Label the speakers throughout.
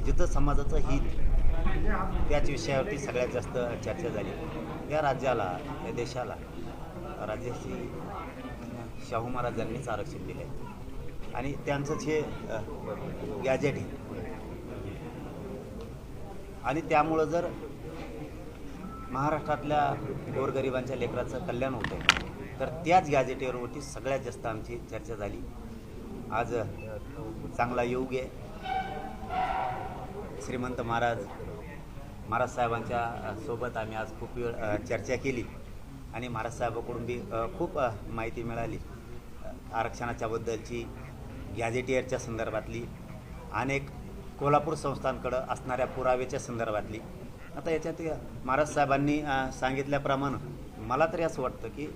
Speaker 1: जिथं समाजाचं हित त्याच विषयावरती सगळ्यात जास्त चर्चा झाली। या राज्याला, या देशाला राजर्षी शाहू महाराजांनीच आरक्षण दिले आणि त्यांचंच हे गॅजेट आहे आणि त्यामुळं जर महाराष्ट्रातल्या गोरगरिबांच्या लेकराचं कल्याण होतं आहे तर त्याच गॅजेटेवरती सगळ्यात जास्त आमची चर्चा झाली। आज चांगला योग आहे। श्रीमंत महाराज साहेबांच्या सोबत आम्ही आज खूप वेळ चर्चा केली आणि महाराज साहेबांकडून बी खूप माहिती मिळाली। आरक्षणाच्या बद्दलची, गॅजेटियरच्या संदर्भातली, अनेक कोल्हापूर संस्थांकडे असणाऱ्या पुराव्याच्या संदर्भातली। आता याच्यात महाराज साहेबांनी सांगितल्याप्रमाणे मला तरी असं वाटतं की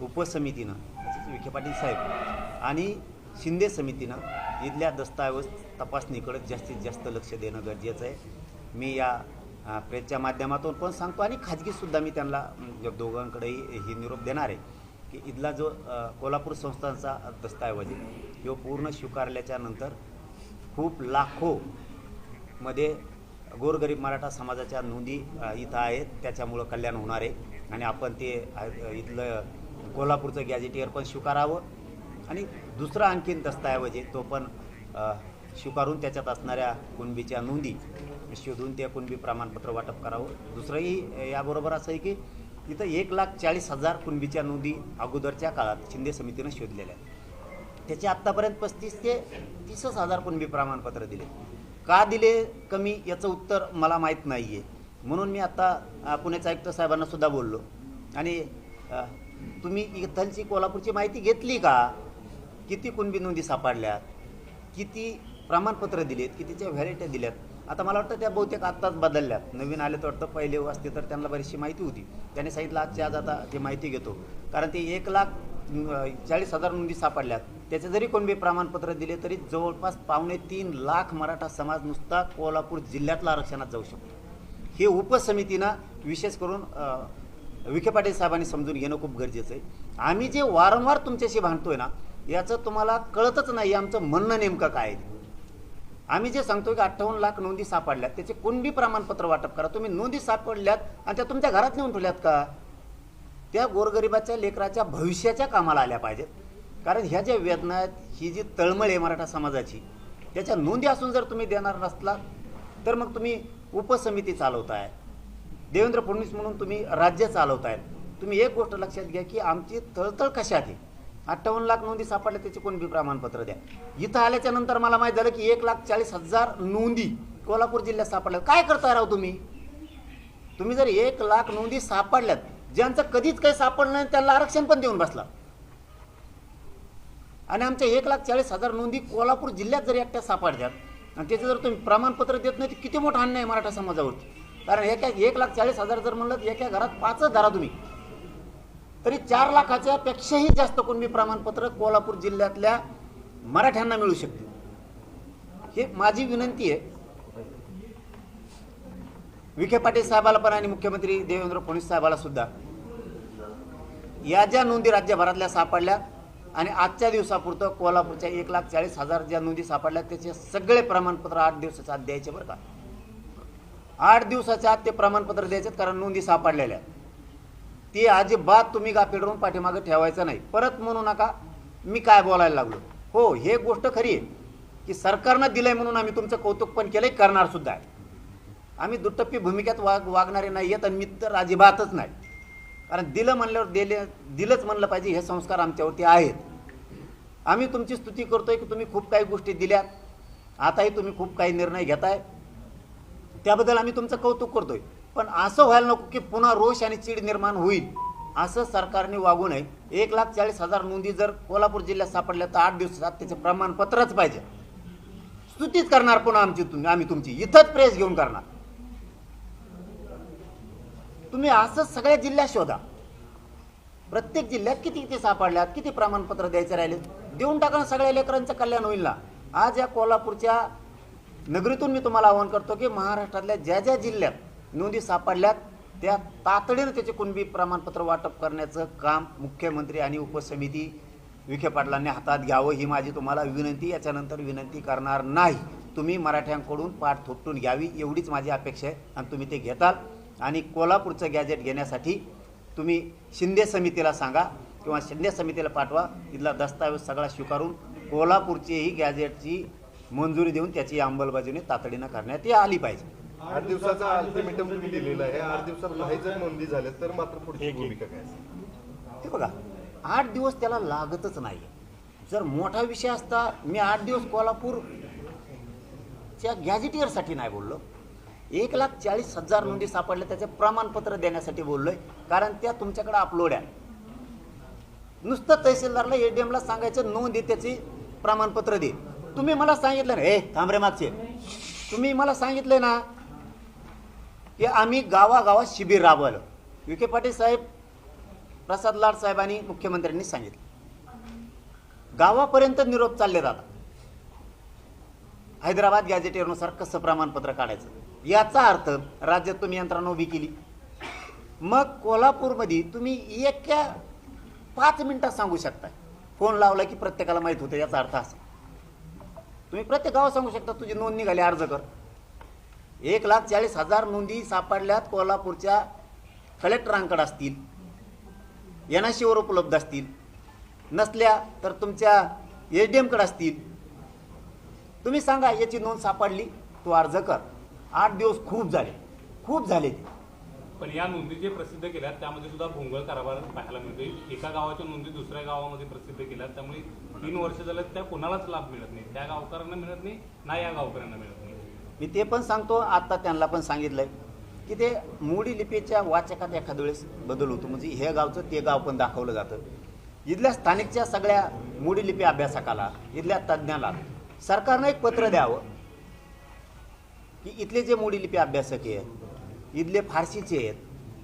Speaker 1: उपसमितीनं, विखे पाटील साहेब आणि शिंदे समितीनं इथल्या दस्तऐवज तपासणीकडे जास्तीत जास्त लक्ष देणं गरजेचं आहे। मी या प्रेसच्या माध्यमातून पण सांगतो आणि खाजगीसुद्धा मी त्यांना दोघांकडेही ही निरोप देणार आहे की इथला जो कोल्हापूर संस्थांचा दस्तऐवज आहे तो पूर्ण स्वीकारल्याच्या नंतर खूप लाखोमध्ये गोरगरीब मराठा समाजाच्या नोंदी इथं आहेत, त्याच्यामुळं कल्याण होणार आहे आणि आपण ते इथलं कोल्हापूरचं गॅजेटियर पण स्वीकारावं आणि दुसरा आणखीन दस्तऐवज आहे तो पण स्वीकारून त्याच्यात असणाऱ्या कुणबीच्या नोंदी शोधून ते कुणबी प्रमाणपत्र वाटप करावं। दुसरंही याबरोबर असं आहे की इथं 1,40,000 कुणबीच्या नोंदी अगोदरच्या काळात शिंदे समितीनं शोधलेल्या आहेत। त्याचे आत्तापर्यंत 35 ते 30,000 कुणबी प्रमाणपत्र दिले। का दिले कमी याचं उत्तर मला माहीत नाही आहे, म्हणून मी आता पुण्याच्या आयुक्त साहेबांना सुद्धा बोललो आणि तुम्ही इथलची कोल्हापूरची माहिती घेतली का? किती कुणबी नोंदी सापडल्यात, किती प्रमाणपत्र दिलेत, कितीच्या व्हॅलिट्या दिल्यात? आता मला वाटतं त्या बहुतेक आत्ताच बदलल्यात, नवीन आले तर वाटतं पहिले असते तर त्यांना बरीचशी माहिती होती। त्याने सांगितलं आजच्या आज आता ते माहिती घेतो, कारण ते 1,40,000 नोंदी सापडल्यात। त्याचे जरी कुणबी प्रमाणपत्र दिले तरी जवळपास 2.25 लाख मराठा समाज नुसता कोल्हापूर जिल्ह्यातला आरक्षणात जाऊ शकतो। हे उपसमितीनं विशेष करून विखे पाटील साहेबांनी समजून घेणं खूप गरजेचं आहे। आम्ही जे वारंवार तुमच्याशी भांडतोय ना याचं तुम्हाला कळतच नाही आमचं म्हणणं नेमकं काय आहे। आम्ही जे सांगतोय की 58 लाख नोंदी सापडल्यात, त्याचे कुणबी प्रमाणपत्र वाटप करा। तुम्ही नोंदी सापडल्यात आणि त्या तुमच्या घरात नेऊन ठेवल्यात का? त्या गोरगरिबाच्या लेकराच्या भविष्याच्या कामाला आल्या पाहिजेत, कारण ह्या ज्या वेदना आहेत, ही जी तळमळ आहे मराठा समाजाची, त्याच्या नोंदी असून जर तुम्ही देणार नसला तर मग तुम्ही उपसमिती चालवताय, देवेंद्र फडणवीस म्हणून तुम्ही राज्य चालवताय। तुम्ही एक गोष्ट लक्षात घ्या की आमची तळतळ कशात आहे। 58 लाख नोंदी सापडल्या, त्याचे कोणबी प्रमाणपत्र द्या। इथं आल्याच्या नंतर मला माहीत झालं की 1,40,000 नोंदी कोल्हापूर जिल्ह्यात सापडल्या। काय करताय राव तुम्ही? तुम्ही जर 1 लाख नोंदी सापडल्यात, ज्यांचं कधीच काही सापडलं नाही त्यांना आरक्षण पण देऊन बसला आणि आमच्या 1,40,000 नोंदी कोल्हापूर जिल्ह्यात जर एकट्या सापडल्यात आणि त्याचं जर तुम्ही प्रमाणपत्र देत नाही तर किती मोठा अन्याय आहे मराठा समाजावरती। कारण 1,40,000 जर म्हणलं एका घरात 5च धरा तुम्ही, तरी 4 लाखाच्या पेक्षाही जास्त कुणबी प्रमाणपत्र कोल्हापूर जिल्ह्यातल्या मराठ्यांना मिळू शकते। हे माझी विनंती आहे विखे पाटील साहेबाला पण आणि मुख्यमंत्री देवेंद्र फडणवीस साहेबाला सुद्धा। या ज्या नोंदी राज्यभरातल्या सापडल्या आणि आजच्या दिवसापुरतं कोल्हापूरच्या 1,40,000 ज्या नोंदी सापडल्या त्याचे सगळे प्रमाणपत्र 8 दिवसाच्या आत द्यायचे बरं का। 8 दिवसाच्या आत ते प्रमाणपत्र द्यायचे, कारण नोंदी सापडलेल्या ती अजिबात तुम्ही गाफील राहून पाठीमागे ठेवायचं नाही। परत म्हणू नका मी काय बोलायला लागलो। हो, हे गोष्ट खरी आहे की सरकारनं दिलंय म्हणून आम्ही तुमचं कौतुक पण केलंय, करणार सुद्धा आहे। आम्ही दुटप्पी भूमिकेत वागणारे नाही आहेत आणि मी तर अजिबातच नाही, कारण दिलं म्हणल्यावर दिलंच म्हणलं पाहिजे, हे संस्कार आमच्यावरती आहेत। आम्ही तुमची स्तुती करतोय की तुम्ही खूप काही गोष्टी दिल्यात, आताही तुम्ही खूप काही निर्णय घेताय, त्याबद्दल आम्ही तुमचं कौतुक करतोय। पण असं व्हायला नको की पुन्हा रोष आणि चीड निर्माण होईल, असं सरकारने वागू नये। 1,40,000 नोंदी जर कोल्हापूर जिल्ह्यात सापडल्या तर 8 दिवसात त्याचे प्रमाणपत्रच पाहिजे। स्तुतीच करणार पुन्हा आम्ही तुमची इथंच प्रेस घेऊन करणार। तुम्ही असं सगळ्या जिल्ह्यात शोधा, प्रत्येक जिल्ह्यात किती किती सापडल्यात, किती प्रमाणपत्र द्यायचे राहिले, देऊन टाका, सगळ्या लेकरांचं कल्याण होईल ना। आज या कोल्हापूरच्या नगरीतून मी तुम्हाला आवाहन करतो की महाराष्ट्रातल्या ज्या ज्या जिल्ह्यात नोंदी सापडल्यात त्या तातडीने त्याचे कुणबी प्रमाणपत्र वाटप करण्याचं काम मुख्यमंत्री आणि उपसमिती विखे पाटलांनी हातात घ्यावं, ही माझी तुम्हाला विनंती। याच्यानंतर विनंती करणार नाही। तुम्ही मराठ्यांकडून पाठ थोपटून घ्यावी एवढीच माझी अपेक्षा आहे आणि तुम्ही ते घेताल. आणि कोल्हापूरचं गॅजेट घेण्यासाठी तुम्ही शिंदे समितीला सांगा किंवा शिंदे समितीला पाठवा, इथला दस्तावेज सगळा स्वीकारून कोल्हापूरचीही गॅजेटची मंजुरी देऊन त्याची अंमलबजावणी तातडीनं करण्यात आली पाहिजे.
Speaker 2: 8 दिवसाचा अल्टिमेटम तुम्ही दिलेला आहे. 8 दिवसात नाही जर नोंदी झाल्या तर मात्र पुढची भूमिका काय असेल?
Speaker 1: ते बघा, 8 दिवस त्याला लागतच नाही. जर मोठा विषय असता मी 8 दिवस कोल्हापूरच्या गॅजेटियरसाठी नाही बोललो, 1,40,000 नोंदी सापडल्या त्याचे प्रमाणपत्र देण्यासाठी बोललोय. कारण त्या तुमच्याकडे अपलोड आहे. नुसतं तहसीलदारला एडीएमला सांगायचं नोंद दे, त्याची प्रमाणपत्र दे. तुम्ही मला सांगितलं ना, हे थांबरे मागचे, तुम्ही मला सांगितलंय ना की आम्ही गावागावात शिबिर राबवलं. विखे पाटील साहेब, प्रसाद लाड साहेब आणि मुख्यमंत्र्यांनी सांगितलं गावापर्यंत निरोप चालले जातात. हैदराबाद गॅजेटियरनुसार कसं प्रमाणपत्र काढायचं, याचा अर्थ राज्यात तुम्ही यंत्रणा उभी केली. मग कोल्हापूरमध्ये तुम्ही एका 5 मिनिटात सांगू शकता. फोन लावला की प्रत्येकाला माहीत होतं, याचा अर्थ असा. तुम्ही प्रत्येक गावात सांगू शकता तुझी नोंद निघाली, अर्ज कर. 1,40,000 नोंदी सापडल्यात कोल्हापूरच्या कलेक्टरांकडे असतील, एनआयसीवर उपलब्ध असतील, नसल्या तर तुमच्या एडीएमकडे असतील. तुम्ही सांगा याची नोंद सापडली, तू अर्ज कर. 8 दिवस खूप झाले.
Speaker 3: पण या नोंदी जे प्रसिद्ध केल्या त्यामध्ये सुद्धा भोंगळ कारभार पाहायला मिळतोय. एका गावाच्या नोंदी दुसऱ्या गावामध्ये प्रसिद्ध केल्या, त्यामुळे 3 वर्ष झालं त्या कोणालाच लाभ मिळत नाही. त्या गावकऱ्यांना मिळत नाही ना या गावकऱ्यांना मिळत नाही.
Speaker 1: मी ते पण सांगतो, आता त्यांना पण सांगितलंय की ते मोडी लिपीच्या वाचकात एखाद्या वेळेस बदल होतो. म्हणजे हे गावचं ते गाव पण दाखवलं जातं. इथल्या स्थानिकच्या सगळ्या मोडी लिपी अभ्यासकाला, इथल्या तज्ज्ञाला सरकारनं एक पत्र द्यावं की इथले जे मोडी लिपी अभ्यासक आहेत, इथले फारसीचे आहेत,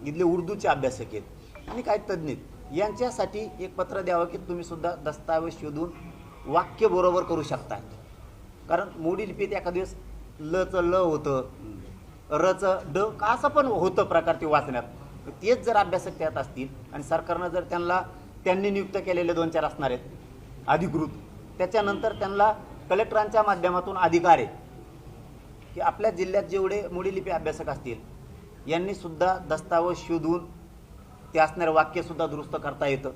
Speaker 1: इथले उर्दूचे अभ्यासक आहेत आणि काही तज्ज्ञ आहेत, यांच्यासाठी एक पत्र द्यावं की तुम्ही सुद्धा दस्तावेज शोधून वाक्य बरोबर करू शकता. कारण मोडी लिपीत एखाद्या दिवस लचं ल होतं, रचं ड का असं पण होतं प्रकार ते वाचण्यात. तेच जर अभ्यासक त्यात असतील आणि सरकारनं जर त्यांनी नियुक्त केलेले 2-4 असणार आहेत अधिकृत, त्याच्यानंतर त्यांना कलेक्टरांच्या माध्यमातून अधिकार आहे की आपल्या जिल्ह्यात जेवढे मोडीलिपी अभ्यासक असतील यांनी सुद्धा दस्तावेज शोधून ते असणारे वाक्यसुद्धा दुरुस्त करता येतं.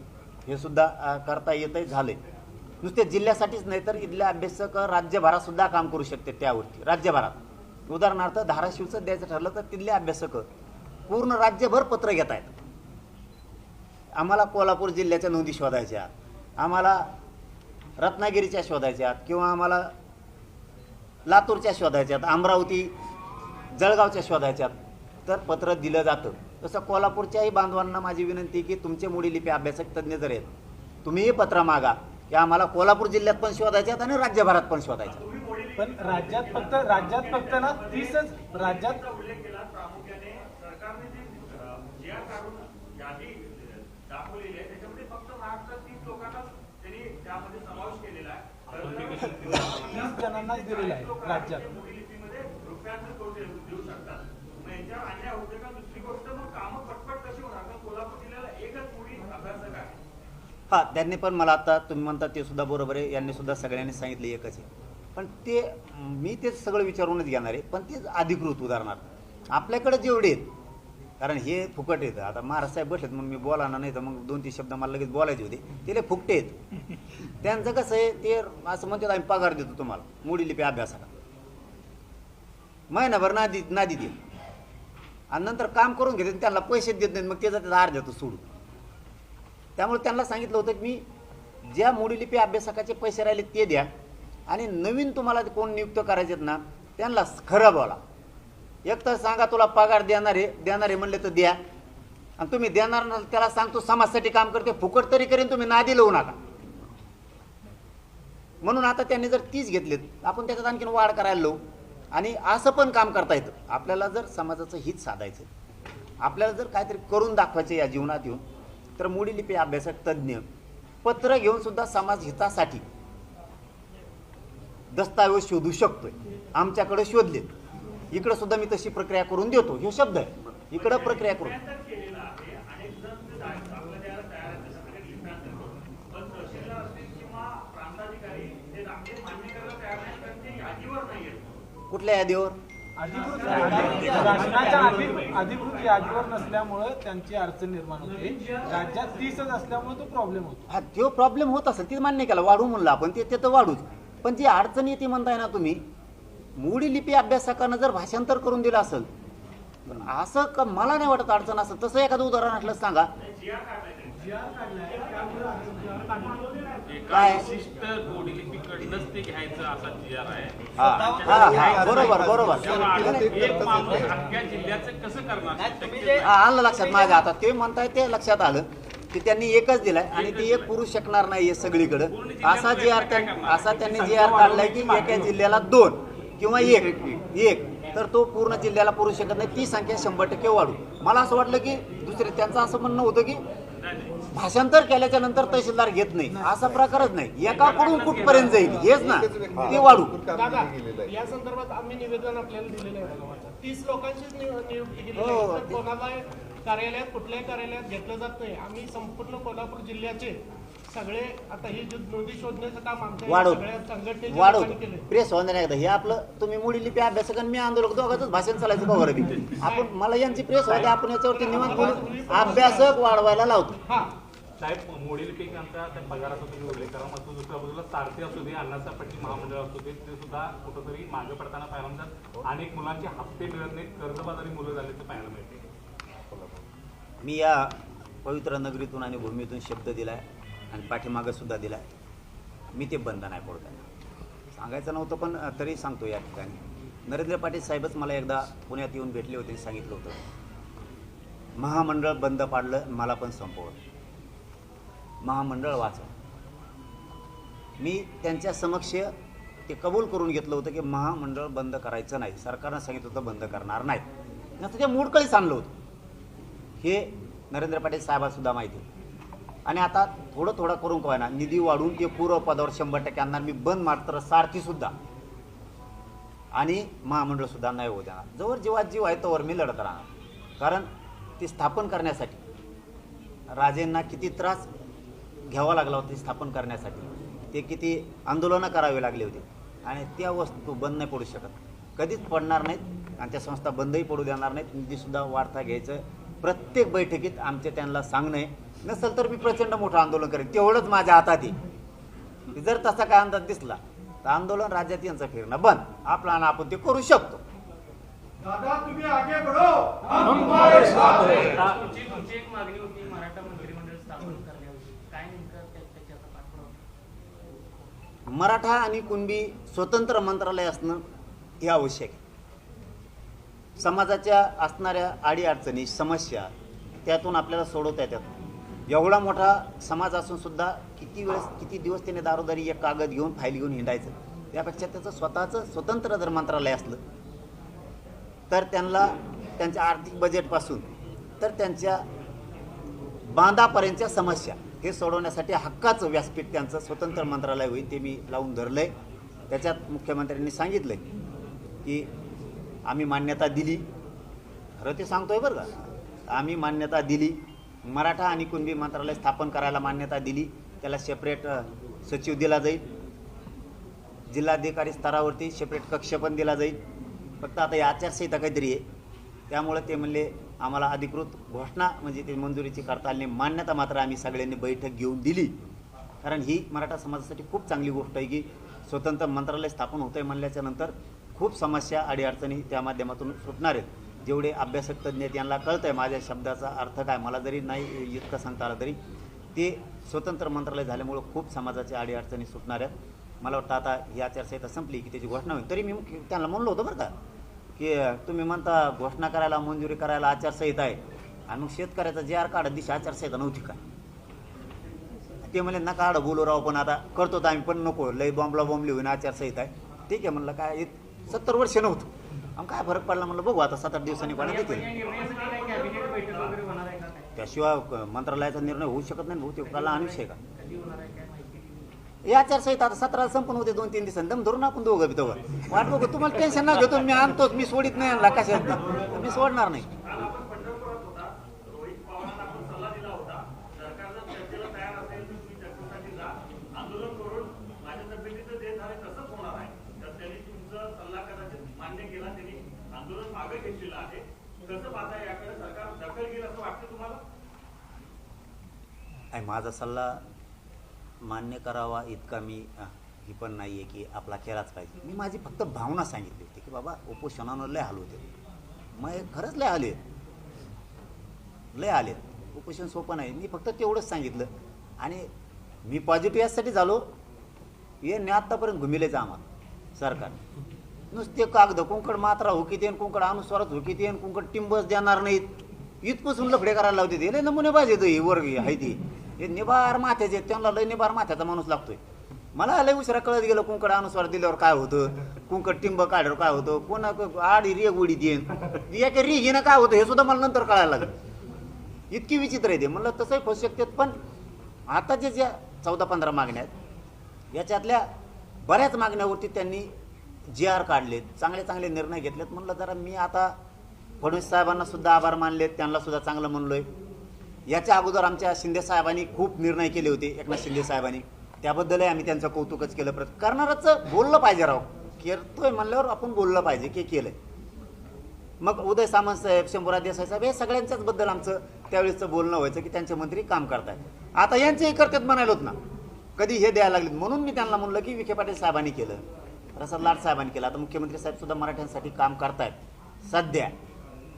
Speaker 1: हे सुद्धा करता येतंय, झालंय. नुसते जिल्ह्यासाठीच नाही तर इथले अभ्यासक राज्यभरात सुद्धा काम करू शकते त्यावरती. राज्यभरात उदाहरणार्थ धाराशिवचं द्यायचं ठरलं तर तिथले अभ्यासक पूर्ण राज्यभर पत्र घेत आहेत. आम्हाला कोल्हापूर जिल्ह्याच्या नोंदी शोधायच्या, आम्हाला रत्नागिरीच्या शोधायच्यात किंवा आम्हाला लातूरच्या शोधायच्यात, अमरावती जळगावच्या शोधायच्यात, तर पत्र दिलं जातं. तसं कोल्हापूरच्याही बांधवांना माझी विनंती की तुमचे मोडीलिपी अभ्यासक तज्ज्ञ जर आहेत, तुम्हीही पत्र मागा की आम्हाला कोल्हापूर जिल्ह्यात पण शोधायच्यात आणि राज्यभरात पण शोधायच्यात.
Speaker 4: पण राज्यात फक्त ना 30च राज्यात
Speaker 5: प्रामुख्याने सरकारने जे काढून यादी दाखवलेली आहे त्याच्यामध्ये फक्त महाराष्ट्रात 30 लोकांना त्यांनी त्यामध्ये समावेश केलेला आहे.
Speaker 4: 30 जणांनाच दिलेला आहे राज्यात.
Speaker 5: मोडीलिपीमध्ये रुपयांचं देऊ शकतात. मग याच्यावर अन्याय होते का? दुसरी गोष्ट, मग कामं पटपट कशी होणार? कारण कोल्हापूर जिल्ह्याला एकच मोडी अभ्यासक आहे.
Speaker 1: हां, त्यांनी पण मला आता तुम्ही म्हणता ते सुद्धा बरोबर आहे, यांनी सुद्धा सगळ्यांनी सांगितलं एकच आहे. पण ते मी तेच सगळं विचारूनच घेणार आहे. पण तेच अधिकृत उदाहरणार्थ आपल्याकडे जेवढे आहेत, कारण हे फुकट येतं. आता महाराज साहेब बसलेत म्हणून मी बोलाणार नाही तर मग 2-3 शब्द मला लगेच बोलायचे होते. ते फुकटे आहेत. त्यांचं कसं आहे, ते असं म्हणतात आम्ही पगार देतो तुम्हाला मोडीलिपी अभ्यासाला, महिनाभर ना देते आणि नंतर काम करून घेते, त्यांना पैसे देत नाहीत, मग त्याचा त्याचा अर्ध्यात सोडून. त्यामुळे त्यांना सांगितलं होतं की मी ज्या मोडीलिपी अभ्यासकाचे पैसे राहिले ते द्या आणि नवीन तुम्हाला कोण नियुक्त करायचे आहेत ना त्यांना खरं बोला. एक तर सांगा तुला पगार देणार आहे म्हणले तर द्या, आणि तुम्ही देणार ना त्याला सांगतो समाजासाठी काम करते, फुकट तरी करेन, तुम्ही नादी लावू नका. म्हणून आता त्यांनी जर 30 घेतलेत, आपण त्याच्यात आणखीन वाढ करायला लावू. आणि असं पण काम करता येतं. आपल्याला जर समाजाचं हित साधायचं, आपल्याला जर काहीतरी करून दाखवायचं या जीवनात येऊन, तर मोडीलिपी अभ्यासक तज्ज्ञ पत्र घेऊन सुद्धा समाज हितासाठी दस्तावेज शोधू शकतोय. आमच्याकडे शोधले, इकडे सुद्धा मी तशी प्रक्रिया करून देतो. हे शब्द आहे, इकडं प्रक्रिया करून.
Speaker 5: केलेलं आहे. अनेक जण आपल्या द्यायला तयार आहेत त्याच्यामध्ये लिखाणांतर करून, पण तहसीलदार असतील किंवा प्रांताधिकारी ते दाखले मान्य करायला तयार नाही, कारण ते यादीवर नाही आहेत.
Speaker 1: कुठल्या यादीवर?
Speaker 4: अधिकृत शासनाच्या अधिकृत यादीवर नसल्यामुळे त्यांची अडचण निर्माण होते. राज्यात 30च असल्यामुळे तो प्रॉब्लेम होतो.
Speaker 1: हा तो प्रॉब्लेम होत असेल ते मान्य केला, वाढू म्हणलं आपण, ते तर वाढूच. पण जी अडचण येते म्हणताय ना तुम्ही, मोडी लिपी अभ्यासकांना जर भाषांतर करून दिलं असेल तर असं का, मला नाही वाटत अडचण असेल. तसं एखादं उदाहरण असलं सांगा काय.
Speaker 3: विशिष्ट मोडी लिपीकडनंच ते घ्यायचं असा GR आहे.
Speaker 1: हा हा बरोबर बरोबर.
Speaker 3: एक माणूस अख्ख्या जिल्ह्याचं कसं करणार?
Speaker 1: हा, आलं लक्षात माझ्या आता ते म्हणताय ते लक्षात आलं की त्यांनी एकच दिलाय आणि ते एक पुरू शकणार नाहीये सगळीकडे. असा त्यांनी GR काढलाय की एका जिल्ह्याला 2 किंवा 1 तर तो पूर्ण जिल्ह्याला पुरू शकत नाही. ती संख्या 100% वाढू. मला असं वाटलं की दुसरे त्यांचं असं म्हणणं होतं की भाषांतर केल्याच्या नंतर तहसीलदार घेत नाही, असा प्रकारच नाही. एकाकडून कुठपर्यंत जाईल हेच ना, ते वाढू.
Speaker 2: दादा,
Speaker 6: या संदर्भात आम्ही निवेदन आपल्याला दिलेलं आहे. 30 लोकांचीच नियुक्ती केली
Speaker 1: हो,
Speaker 6: आहे. तर कोणाला कार्यालयात, कुठल्याही कार्यालयात घेतलं जात नाही. आम्ही संपूर्ण कोल्हापूर जिल्ह्याचे सगळे आता ही नोंदी शोधण्याचं काम आमच्या सगळ्या संघटनेच्या लोकांनी केलंय.
Speaker 1: प्रेस होणार एकदा हे आपलं, तुम्ही मुली लिपी अभ्यासक आणि मी आंदोलक दोघांच भाषण चालायचं बरोबर बी. आपण मला यांची प्रेस होते, आपण याच्यावरती निवांत बोलू, अभ्यासक वाढवायला लावतो.
Speaker 6: हा
Speaker 3: साहेब, मोडी लिपीकांचा त्या पगाराचा तुम्ही उल्लेख करा. मग दुसऱ्या बाजूला सारथी असू दे, अण्णासाहेब पाटील महामंडळ असू दे, ते सुद्धा कुठंतरी मागे पडताना पाहायला मिळतात. अनेक मुलांचे हप्ते मिळत नाहीत, कर्जबाजारी मुलं झाल्याचं पाहायला मिळते.
Speaker 1: मी या पवित्र नगरीतून आणि भूमीतून शब्द दिलाय आणि पाठीमागं सुद्धा दिलाय. मी ते बंद नाही पडत आहे. सांगायचं नव्हतं पण तरी सांगतो या ठिकाणी. नरेंद्र पाटील साहेबच मला एकदा पुण्यात येऊन भेटले होते, सांगितलं होतं महामंडळ बंद पाडलं, मला पण संपवलं, महामंडळ वाचव. मी त्यांच्या समक्ष ते कबूल करून घेतलं होतं की महामंडळ बंद करायचं नाही. सरकारनं सांगितलं होतं बंद करणार नाही, नंतर ते मोडकळीच आणलं होतं. हे नरेंद्र पाटील साहेबांना सुद्धा माहिती आहे. आणि आता थोडं थोडं करून काय ना, निधी वाढून ते पूर्व पदावर 100% आणणार. मी बंद मात्र सारथी सुद्धा आणि महामंडळ सुद्धा नाही होत देणार. जवळ जीवात जीव आहे तोवर मी लढत राहणार. कारण ती स्थापन करण्यासाठी राजेंना किती त्रास घ्यावा लागला होता स्थापन करण्यासाठी, ते किती आंदोलनं करावे लागले होते. आणि त्या वस्तू बंद नाही पडू शकत, कधीच पडणार नाहीत. आणि त्या संस्था बंदही पडू देणार नाहीत. निधीसुद्धा वाढता घ्यायचं. प्रत्येक बैठकीत आमचे त्यांना सांगणं आहे. नसेल तर मी प्रचंड मोठं आंदोलन करेन, तेवढंच माझ्या हातात आहे. जर तसा काय अंदाज दिसला तर आंदोलन राज्यात यांचं फिरणं बंद, आपला आणि आपण ते करू शकतो.
Speaker 5: दादा तुम्ही आगे बढो,
Speaker 7: तुमची एक मागणी होती मराठा मंत्रिमंडळ स्थापन करण्याविषयी, काय नेमकं त्याची आता पाठपुरावा?
Speaker 1: मराठा आणि कुणबी स्वतंत्र मंत्रालय असणं हे आवश्यक आहे. समाजाच्या असणाऱ्या अडीअडचणी, समस्या त्यातून आपल्याला सोडवता येतात. एवढा मोठा समाज असून सुद्धा किती दिवस त्याने दारोदारी एक कागद घेऊन फाईल घेऊन हिंडायचं. त्यापेक्षा त्याचं स्वतःचं स्वतंत्र जर मंत्रालय असलं तर त्यांना त्यांच्या आर्थिक बजेटपासून तर त्यांच्या बांधापर्यंतच्या समस्या हे सोडवण्यासाठी हक्काचं व्यासपीठ त्यांचं स्वतंत्र मंत्रालय होईल. ते मी लावून धरलं आहे. त्याच्यात मुख्यमंत्र्यांनी सांगितलं आहे की आम्ही मान्यता दिली, खरं ते सांगतो आहे बरं का, आम्ही मान्यता दिली. मराठा आणि कुणबी मंत्रालय स्थापन करायला मान्यता दिली. त्याला सेपरेट सचिव दिला जाईल, जिल्हाधिकारी स्तरावरती सेपरेट कक्ष पण दिला जाईल. फक्त आता ही आचारसंहिता काहीतरी आहे, त्यामुळे ते म्हणले आम्हाला अधिकृत घोषणा म्हणजे ते मंजुरीची करता आली नाही. मान्यता मात्र आम्ही सगळ्यांनी बैठक घेऊन दिली. कारण ही मराठा समाजासाठी खूप चांगली गोष्ट आहे की स्वतंत्र मंत्रालय स्थापन होतं आहे म्हणल्याच्या नंतर खूप समस्या अडीअडचणी त्या माध्यमातून सुटणार आहेत. जेवढे अभ्यासक तज्ज्ञ आहेत यांना कळतं आहे माझ्या शब्दाचा अर्थ काय. मला जरी नाही इतकं सांगता आलं तरी ते स्वतंत्र मंत्रालय झाल्यामुळं खूप समाजाच्या अडीअडचणी सुटणार आहेत. मला वाटतं आता ही आचारसंहिता संपली की त्याची घोषणा होईल. तरी मी त्यांना म्हणलो होतं बरं का की तुम्ही म्हणता घोषणा करायला मंजुरी करायला आचारसंहिता आहे आणि मग शेतकऱ्याचा GR काढत दिवशी आचारसंहिता नव्हती का. ते म्हणले नका काढ बोलू राव, पण आता करतो तर आम्ही पण नको लई बॉम्बली होईन आचारसंहिता आहे. ठीक आहे म्हणलं, काय 70 वर्ष नव्हतं, मग काय फरक पडला म्हणलं बघू आता 7-8 दिवसांनी काढा देतील.
Speaker 7: कॅबिनेट बैठक वगैरे होणार आहे का?
Speaker 1: त्याशिवाय मंत्रालयाचा निर्णय होऊ शकत नाही. भाऊ ते काला अनुषय का
Speaker 7: कधी होणार आहे काय माहिती?
Speaker 1: हे आचारसंहिता आता 17 संपून होते 2-3 दिवसांनी दम धरून आपण दोघं बितोघं वाट बघू. तुम्हाला टेन्शन ना घेतो, मी आणतोच, मी सोडित नाही आणला कशात, मी सोडणार नाही.
Speaker 5: काल आपण पंढरपुरात होता, रोहित पवारांना आपण सल्ला दिला होता, सरकार जर चर्चेला तयार असेल तर तुम्ही चर्चेसाठी जा, आंदोलन करून माझ्या तब्येतीचं जे झालं तसंच होणार आहे. तर त्यांनी तुमचा सल्ला कदाचित मान्य आंदोलन मागे घेतलेलं आहे. कसं पाहता याकडे सरकार दखल घेईल असं वाटतं तुम्हाला?
Speaker 1: आणि माझा सल्ला मान्य करावा इतका मी ही पण नाही आहे की आपला केलाच पाहिजे. मी माझी फक्त भावना सांगितली होती की बाबा उपोषणानं लय हाल होते. मग खरंच लय आले उपोषण सोपं नाही. मी फक्त तेवढंच सांगितलं आणि मी पॉझिटिव्ह यासाठी झालो हे आत्तापर्यंत घुमिलेच आम्हाला सरकार नुसते कागद कुंकड मात्रा हुकीत येईन कुंकड अनुस्वारात हुकीत येईन कुंकड टिंबस देणार नाहीत इथपासून लफडे करायला लावते ते लय नमुने पाहिजे हे वर्ग आहे ती हे निबार माथ्याचे आहेत त्यांना लय निबार माथ्याचा माणूस लागतोय. मला लय उशिरा कळत गेलं कुंकड अनुस्वार दिल्यावर काय होतं कुंकड टिंब काढल्यावर काय होतं कोणा आडी रेग उडी देईन एका रेगीनं काय होतं हे सुद्धा मला नंतर कळायला लागलं. इतकी विचित्र आहे ते. म्हणलं तसंही फसू शकतात पण आताच्या ज्या 14-15 मागण्या आहेत याच्यातल्या बऱ्याच मागण्यावरती त्यांनी GR काढलेत चांगले चांगले निर्णय घेतलेत. म्हणलं जरा मी आता फडणवीस साहेबांना सुद्धा आभार मानलेत त्यांना सुद्धा चांगलं म्हणलोय. याच्या अगोदर आमच्या शिंदे साहेबांनी खूप निर्णय केले होते एकनाथ शिंदे साहेबांनी त्याबद्दलही आम्ही त्यांचं कौतुकच केलं. करणारच बोललं पाहिजे राव करतोय म्हणल्यावर आपण बोललं पाहिजे की केलंय. मग उदय सामंत साहेब शंभूराज देसाई साहेब हे सगळ्यांच्याच बद्दल आमचं त्यावेळेसचं बोलणं व्हायचं की त्यांचे मंत्री काम करतायत. आता यांचेही करतात म्हणायलोत ना कधी हे द्यायला लागलेत. म्हणून मी त्यांना म्हणलं की विखे पाटील साहेबांनी केलं प्रसाद लाड साहेबांनी केलं आता मुख्यमंत्री साहेब सुद्धा मराठ्यांसाठी काम करतायत सध्या.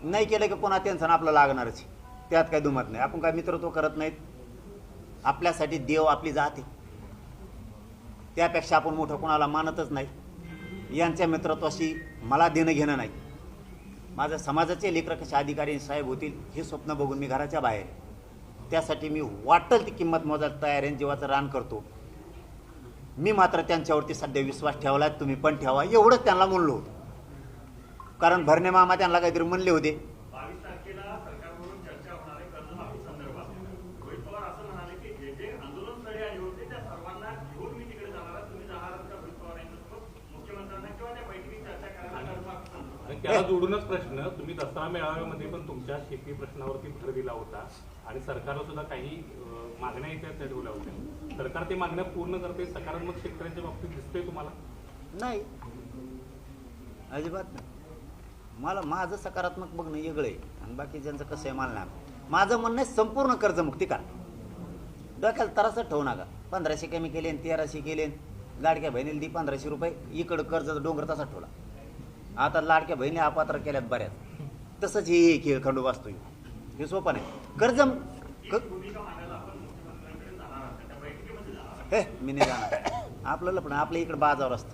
Speaker 1: नाही केलं की पुन्हा त्यांचं आपलं लागणारच त्यात काही दुमत नाही. आपण काय मित्रत्व करत नाहीत आपल्यासाठी देव आपली जाते त्यापेक्षा आपण मोठं कोणाला मानतच नाही. यांच्या मित्रत्वाशी मला देणं घेणं नाही. माझ्या समाजाचे लेकरं कसे अधिकारी साहेब होतील हे स्वप्न बघून मी घराच्या बाहेर त्यासाठी मी वाटेल ती किंमत मोजायला तयार आहे जीवाचं रान करतो. मी मात्र त्यांच्यावरती सध्या विश्वास ठेवलाय तुम्ही पण ठेवा एवढंच त्यांना म्हणलो होतं. कारण भरणे मामा त्यांना काहीतरी म्हणले होते
Speaker 5: 22 तारखेला सरकारकडून चर्चा होणार आहे कर्जमाफी संदर्भात. रोहित पवार असं म्हणाले की जे जे आंदोलनस्थळी आले होते त्या सर्वांना घेऊन मी तिकडे जाणार आहे. तुम्ही जाणार आहात का रोहित पवार यांच्यासोबत मुख्यमंत्र्यांना किंवा त्या बैठकीत चर्चा करायला कर्जमाफी संदर्भात?
Speaker 3: आणि त्याला जोडूनच प्रश्न तुम्ही दसरा मेळाव्यामध्ये पण तुमच्या शेती प्रश्नावरती भर दिला होता आणि सरकारला सुद्धा काही मागण्या त्या ठेवल्या होत्या. सरकार ते मागण्या पूर्ण करते सकारात्मक शेतकऱ्यांच्या बाबतीत दिसतंय तुम्हाला?
Speaker 1: नाही अजिबात नाही. मला माझं सकारात्मक बघणं वेगळं आहे आणि बाकीच्यांचं कसं आहे मला नाही. माझं म्हणणं आहे संपूर्ण कर्जमुक्ती करा. डोक्याला त्रासच ठेवू नका. 1500 कमी केले 1300 केले लाडक्या बहिणीला दी 1500 रुपये इकडं कर्जाचा डोंगर तसा ठेवला. आता लाडक्या बहिणी अपात्र केल्यात बऱ्याच तसंच हे खेळ खंडू वाचतोय हे सोपं नाही. कर्ज हे मी नाही जाणार आपल्याला पण आपल्या इकडे बाजावर असतं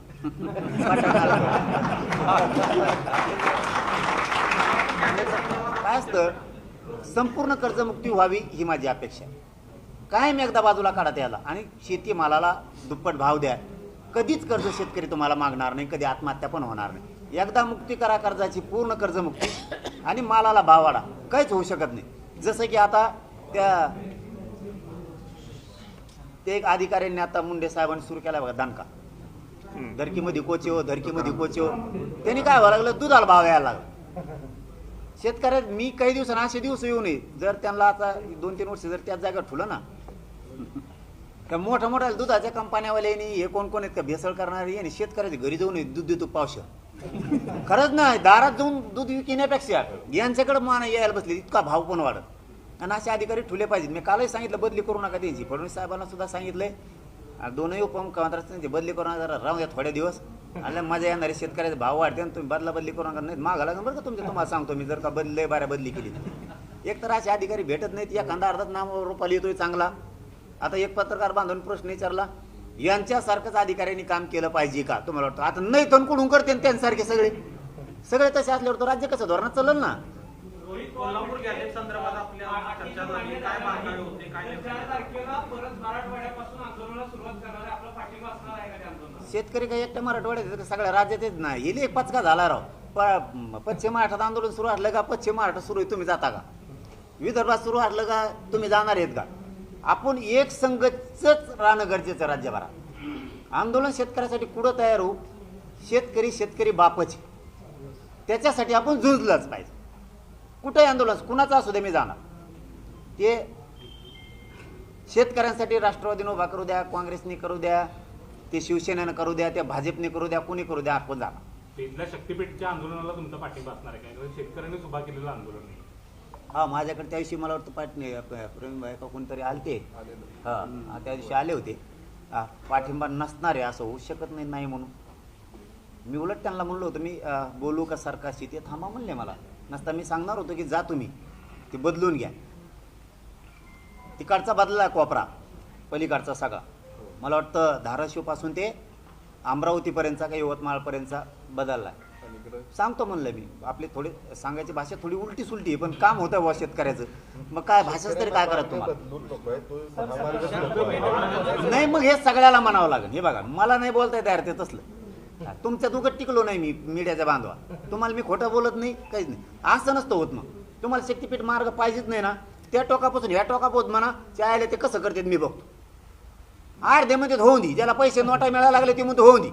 Speaker 1: काय असतं संपूर्ण कर्जमुक्ती व्हावी ही माझी अपेक्षा आहे. कायम एकदा बाजूला काढा त्याला आणि शेतीमालाला दुप्पट भाव द्या. कधीच कर्ज शेतकरी तुम्हाला मागणार नाही कधी आत्महत्या पण होणार नाही. एकदा मुक्ती करा कर्जाची पूर्ण कर्जमुक्ती आणि मालाला भाव वाढा काहीच होऊ शकत नाही. जसं की आता ते एक अधिकाऱ्यांनी आता मुंडे साहेबांनी सुरू केला बघा दणका धरकीमध्ये कोचेव त्यांनी काय व्हायला लागलं दुधाला भाव यायला लागला. शेतकऱ्या मी काही दिवसांना असे दिवस येऊ नये जर त्यांना आता 2-3 वर्ष जर त्याच जागा ठेवलं ना त्या मोठ्या मोठ्या दुधाच्या कंपन्यावाल्यांनी हे कोण आहेत का भेसळ करणारे आणि शेतकऱ्याच्या घरी जाऊन दूध देतो पावशे खरंच नाही दारात जाऊन दूध विकण्यापेक्षा यांच्याकडे मान यायला बसले इतका भाव पण वाढत आणि असे अधिकारी ठुले पाहिजेत. मी कालही सांगितलं बदली करू नका त्यांची. फडणवीस साहेबांना सुद्धा सांगितलंय दोनही उपमुख्यमंत्र्यांची बदली करू नका जरा राहू द्या थोड्या दिवस आणि मजा येणारे शेतकऱ्याचे भाव वाढते आणि तुम्ही बदली करू नका नाही मागा लागेल बरं का तुम्हाला सांगतो मी जर का बदली केली एक तर असे अधिकारी भेटत नाहीत. एखादा अर्धात नाम रुपाला येतोय चांगला. आता एक पत्रकार बांधून प्रश्न विचारला यांच्यासारखंच अधिकाऱ्यांनी काम केलं पाहिजे का तुम्हाला वाटतं? आता नाही तणकुडून करते त्यांच्यासारखे सगळे तसे असल्यावर तो राज्य कसं धोरणात चालेल ना.
Speaker 4: कोल्हापूर गॅजेट संदर्भात आपल्या चर्चा झाली काय मागणी होते काय
Speaker 5: 4 तारखेला परत मराठवाड्यापासून आंदोलनाला सुरुवात करणार आहे. आपला पाठिंबा असणार आहे का त्या आंदोलनात?
Speaker 1: शेतकरी काही एकट्या मराठवाड्यात सगळ्या राज्यात येत नाही. येईल एक पचका झाला राव. पश्चिम महाराष्ट्रात आंदोलन सुरू असलं का पश्चिम महाराष्ट्र सुरू आहे तुम्ही जाता का? विदर्भात सुरू असलं का तुम्ही जाणार आहेत का? आपण एक संघच राहणं गरजेचं राज्यभरात. आंदोलन शेतकऱ्यासाठी कुठं तयार होऊ शेतकरी बापच त्याच्यासाठी आपण झुंजलंच पाहिजे. कुठंही आंदोलन कुणाचं असू दे मी जाणार. ते शेतकऱ्यांसाठी राष्ट्रवादीनं उभा करू द्या काँग्रेसने करू द्या ते शिवसेनेनं करू द्या त्या भाजपने करू द्या कोणी करू द्या आपण जाणार.
Speaker 3: ते इथल्या शक्तीपीठच्या आंदोलनाला तुमचा पाठिंबा असणार आहे का? शेतकऱ्यांनीच उभा केलेलं आंदोलन आहे.
Speaker 1: हा, माझ्याकडे त्या दिवशी मला वाटतं प्रवीण भाई का कोणतरी आलते. हां, त्या दिवशी आले होते. पाठिंबा नसणार आहे असं होऊ शकत नाही म्हणून. मी उलट त्यांना म्हणलो होतो, मी बोलू का सरकारशी, ते थांबा म्हणले. मला नसता मी सांगणार होतो की जा तुम्ही ते बदलून घ्या. तिकडचा बदलला कोपरा, पलीकडचा सगळा. मला वाटतं धाराशिवपासून ते अमरावतीपर्यंतचा का यवतमाळपर्यंतचा बदलला आहे. सांगतो म्हणलं मी. आपली थोडी सांगायची भाषा थोडी उलटी सुलटी आहे, पण काम होतं बुवा शेतकऱ्याचं. मग काय भाषाच तरी काय करत तुम्हाला? नाही, मग हे सगळ्याला म्हणावं लागेल. हे बघा, मला नाही बोलता येत यार ते तसलं. तुमच्या दुगत टिकलो नाही मी मीडियाच्या बांधवा. तुम्हाला मी खोटं बोलत नाही, काहीच नाही. असं नसतं होत. मग तुम्हाला शक्तीपीठ मार्ग पाहिजेच नाही ना, त्या टोकापासून ह्या टोकापासून म्हणा चायला ते कसं करतात मी बघतो. अर्धे म्हणतात होऊन दे, ज्याला पैसे नोटा मिळायला लागले ते म्हणतो होऊन दे,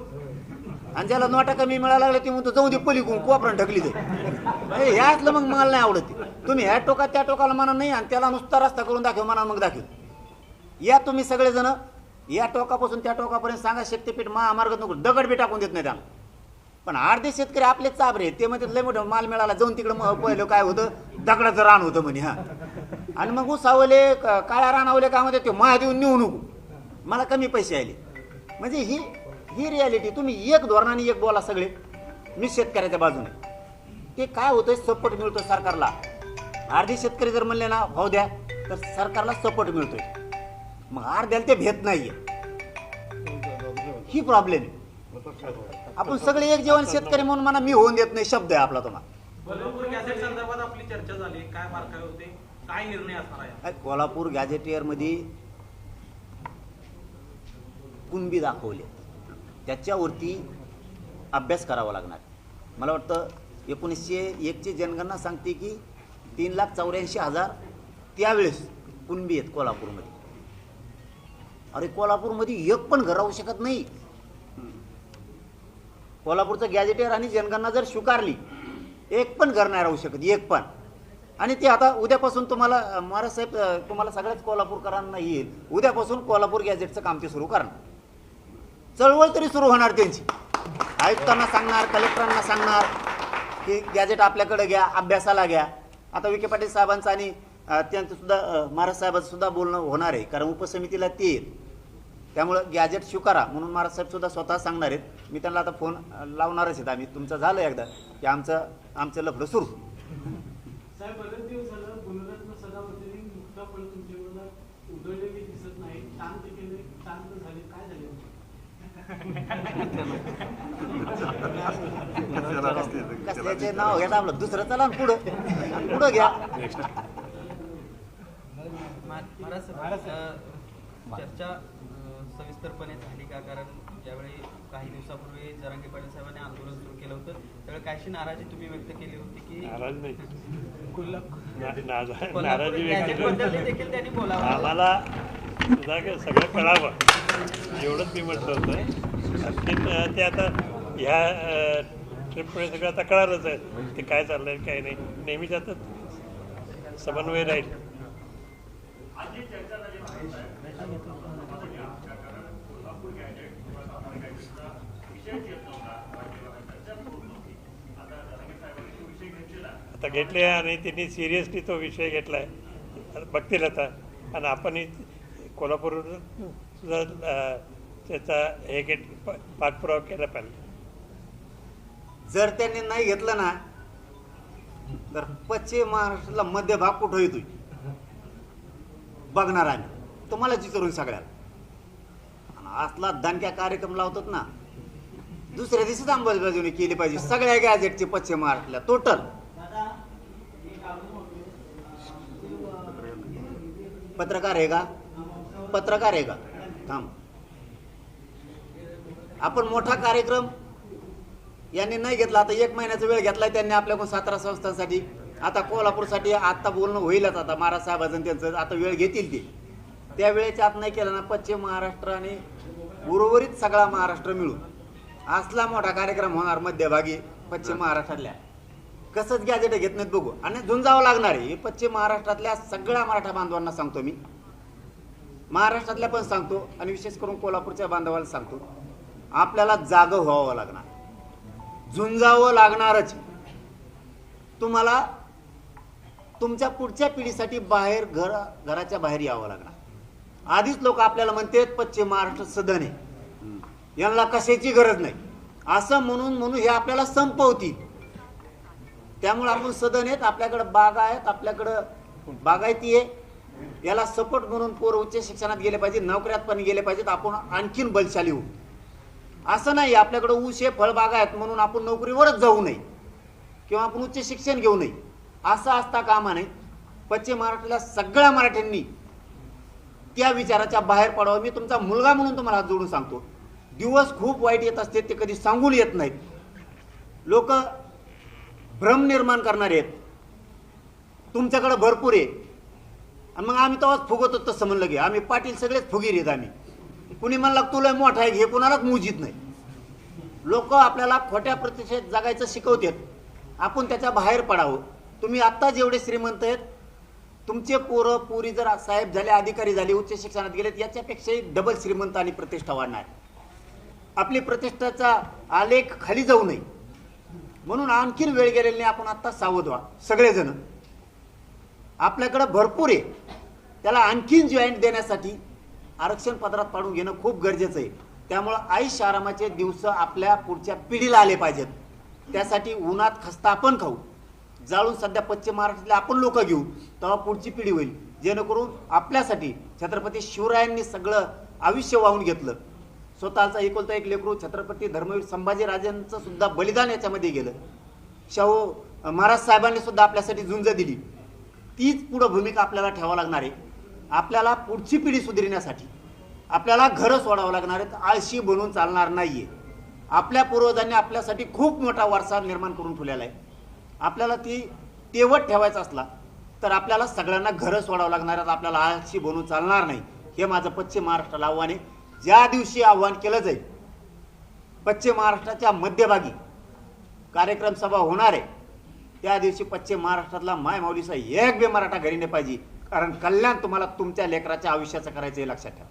Speaker 1: आणि ज्याला नोटा कमी मिळायला लागले ते म्हणतो जाऊ दे पलीकडून कोपरण ढकली दे. हे असलं मग मला नाही आवडत. तुम्ही ह्या टोकात त्या टोकाला म्हणा नाही, आणि त्याला नुसता रस्ता करून दाखव म्हणा, मग दाखव. या तुम्ही सगळेजण या टोकापासून त्या टोकापर्यंत सांगा शक्तीपीठ महामार्ग नको, दगड बी टाकून देत नाही त्यांना. पण अर्धे शेतकरी आपले चाबरे ते म्हणजे लय मोठं माल मिळाला जाऊन तिकडं पहिलं काय होतं, दगडाचं रान होतं म्हणे. हा, आणि मग उसावले काळ्या रानावले काय म्हणते ते माह देऊन नेऊ नको, मला कमी पैसे आले. म्हणजे ही रियालिटी. तुम्ही एक धोरणाने एक बोला सगळे, मी शेतकऱ्याच्या बाजूने. ते काय होतंय, सपोर्ट मिळतो सरकारला. अर्धे शेतकरी जर म्हणले ना भाव द्या, तर सरकारला सपोर्ट मिळतोय. मग अर्ध्याला ते भेट नाहीये, ही प्रॉब्लेम आहे. आपण सगळे एक जेवण शेतकरी म्हणून म्हणा, मी होऊन देत नाही शब्द आहे आपला. तुम्हाला
Speaker 8: कोल्हापूर गॅझेट संदर्भात आपली चर्चा झाली, काय बारकावे होते, काय निर्णय असणार आहे?
Speaker 1: कोल्हापूर गॅझेटियर मध्ये कुणबी दाखवले, त्याच्यावरती अभ्यास करावा लागणार. मला वाटतं 1901ची जनगणना सांगते की 3,84,000 त्यावेळेस कुणबी आहेत कोल्हापूरमध्ये. अरे कोल्हापूरमध्ये एक पण घर राहू शकत नाही. कोल्हापूरचं गॅझेटियर आणि जनगणना जर स्वीकारली, एक पण घर नाही राहू शकत, एक पण. आणि ते आता उद्यापासून तुम्हाला महाराज साहेब, तुम्हाला सगळ्याच कोल्हापूरकरांना येईल, उद्यापासून कोल्हापूर गॅझेटचं काम ते सुरू करणार. चळवळ तरी सुरू होणार त्यांची. आयुक्तांना सांगणार, कलेक्टरांना सांगणार की गॅझेट आपल्याकडे घ्या, अभ्यासाला घ्या. आता विखे पाटील साहेबांचं आणि त्यांचं सुद्धा महाराज साहेबांचं सुद्धा बोलणं होणार आहे, कारण उपसमितीला ते येत. त्यामुळं गॅझेट स्वीकारा म्हणून महाराज साहेब सुद्धा स्वतः सांगणार आहेत. मी त्यांना आता फोन लावणारच आहेत. आम्ही तुमचं झालं एकदा की आमचं लफडं सुरू.
Speaker 4: साहेब, बरेच दिवस झालं गुणरत्न सदावर्तींनी मुक्ताफळ तुमच्या विरोधात उधळलेली दिसत नाही. शांत केले, शांत झाले, काय झाले?
Speaker 1: कसल्याचे नाव घ्या आपलं, दुसरं चला पुढं घ्या.
Speaker 9: चर्चा सविस्तरपणे झाली का? कारण ज्यावेळी काही दिवसापूर्वी जरांगे पाटील साहेबांनी आंदोलन सुरू केलं होतं त्यावेळी काहीशी नाराजी तुम्ही व्यक्त केली होती की
Speaker 10: नाराज नाही,
Speaker 9: नाराजी देखील त्यांनी बोलावं,
Speaker 10: आम्हाला तुझा सगळं कळावं एवढंच मी म्हटलं होतं. आणखी ते आता ह्या ट्रिपमुळे सगळं आता कळालंच आहे ते काय चाललंय काय नाही. नेहमीच आता समन्वय राहील. आता घेतले आणि त्यांनी सिरियसली तो विषय घेतला आहे, बघतील आता. आणि आपण कोल्हापूर सुद्धा त्याचा हे पाठपुरावा केला पाहिजे.
Speaker 1: जर त्यांनी नाही घेतलं ना, तर पश्चिम महाराष्ट्राला मध्य भाग कुठं येतोय बघणार आम्ही, तुम्हाला विचारून सगळ्याला. असला दणक्या कार्यक्रम लावतात ना, दुसऱ्या दिवशीच अंमलबजावणी केली पाहिजे सगळ्या गॅझेटची पश्चिम महाराष्ट्राला टोटल. पत्रकार आहे का? पत्रकार आहे का? थांब, आपण मोठा कार्यक्रम यांनी नाही घेतला. आता 1 महिन्याचा वेळ घेतलाय त्यांनी आपल्याकडून 17 संस्थांसाठी. आता कोल्हापूरसाठी आत्ता बोलणं होईलच. आता महाराज साहेबांचं त्यांचं आता वेळ घेतील ते. त्या वेळेच्या आत नाही केलं ना, पश्चिम महाराष्ट्र आणि उर्वरित सगळा महाराष्ट्र मिळून असला मोठा कार्यक्रम होणार मध्यभागी पश्चिम महाराष्ट्रातल्या. कसंच गॅझेट घेत नाहीत बघू. आणि झुंजावं लागणार आहे. पश्चिम महाराष्ट्रातल्या सगळ्या मराठा बांधवांना सांगतो मी, महाराष्ट्रातल्या पण सांगतो आणि विशेष करून कोल्हापूरच्या बांधवांना सांगतो, आपल्याला जागं व्हावं लागणार. झुंजावं लागणारच. तुम्हाला तुमच्या पुढच्या पिढीसाठी बाहेर घराच्या बाहेर यावं लागणार. आधीच लोक आपल्याला म्हणतात पश्चिम महाराष्ट्र सदन आहे, यांना कशाची गरज नाही असं म्हणून हे आपल्याला संपवतील. त्यामुळे आपण सदन आहेत, आपल्याकडे बागा आहेत, आपल्याकडं बागायती आहे. याला सपोर्ट म्हणून पोरं उच्च शिक्षणात गेले पाहिजे, नोकऱ्यात पण गेले पाहिजेत, आपण आणखीन बलशाली होऊ. असं नाही आपल्याकडे ऊस आहे, फळबागा आहेत म्हणून आपण नोकरीवरच जाऊ नये किंवा आपण उच्च शिक्षण घेऊ नये असं असता कामा नये. पश्चिम महाराष्ट्रातल्या सगळ्या मराठ्यांनी त्या विचाराच्या बाहेर पडावं. मी तुमचा मुलगा म्हणून तुम्हाला हात जोडून सांगतो, दिवस खूप वाईट येत असते, ते कधी सांगून येत नाहीत. लोक भ्रम निर्माण करणारे आहेत. तुमच्याकडे भरपूर आहे आणि मग आम्ही तेव्हाच फुगत होतो तसं म्हणलं की आम्ही पाटील सगळेच फुगीर आहेत. आम्ही कुणी म्हणला तुला मोठा आहे हे कोणालाच मुजीत नाही. लोक आपल्याला खोट्या प्रतिष्ठेत जगायचं शिकवतात, आपण त्याच्या बाहेर पडावं. तुम्ही आत्ता जेवढे श्रीमंत आहेत, तुमचे पोरं पुरी जर साहेब झाले, अधिकारी झाले, उच्च शिक्षणात गेलेत, याच्यापेक्षाही डबल श्रीमंत आणि प्रतिष्ठा वाढणार. आपली प्रतिष्ठाचा आलेख खाली जाऊ नये म्हणून आणखीन वेळ गेलेली नाही. आपण आत्ता सावध व्हा सगळेजण. आपल्याकडं भरपूर आहे, त्याला आणखीन जॉईंट देण्यासाठी आरक्षण पदरात पाडून घेणं खूप गरजेचं आहे. त्यामुळं आयुष आरामाचे दिवस आपल्या पुढच्या पिढीला आले पाहिजेत. त्यासाठी उन्हात खस्ता आपण खाऊ, जाळून सध्या पश्चिम महाराष्ट्रातले आपण लोक घेऊ, तेव्हा पुढची पिढी होईल. जेणेकरून आपल्यासाठी छत्रपती शिवरायांनी सगळं आयुष्य वाहून घेतलं. स्वतःचा एकुलता एक लेकरू छत्रपती धर्मवीर संभाजीराजांचं सुद्धा बलिदान याच्यामध्ये गेलं. शाहू महाराज साहेबांनी सुद्धा आपल्यासाठी झुंज दिली. तीच पुढं भूमिका आपल्याला ठेवावं लागणार आहे. आपल्याला पुढची पिढी सुधारण्यासाठी आपल्याला घरं सोडावं लागणार आहेत. आळशी बनून चालणार नाहीये. आपल्या पूर्वजांनी आपल्यासाठी खूप मोठा वारसा निर्माण करून ठेवलेला आहे. आपल्याला ती तेवट ठेवायचा असला तर आपल्याला सगळ्यांना घरं सोडावं लागणार आहेत. आपल्याला आळशी बनून चालणार नाही. हे माझं पश्चिम महाराष्ट्राला आव्हान आहे. ज्या दिवशी आव्हान केलं जाईल, पश्चिम महाराष्ट्राच्या मध्यभागी कार्यक्रम सभा होणार आहे, त्या दिवशी पश्चिम महाराष्ट्रातला माय माऊलीचा एक बी मराठा घरी नाही पाहिजे. कारण कल्याण तुम्हाला तुमच्या लेकराच्या आयुष्याचं करायचं हे लक्षात ठेवा.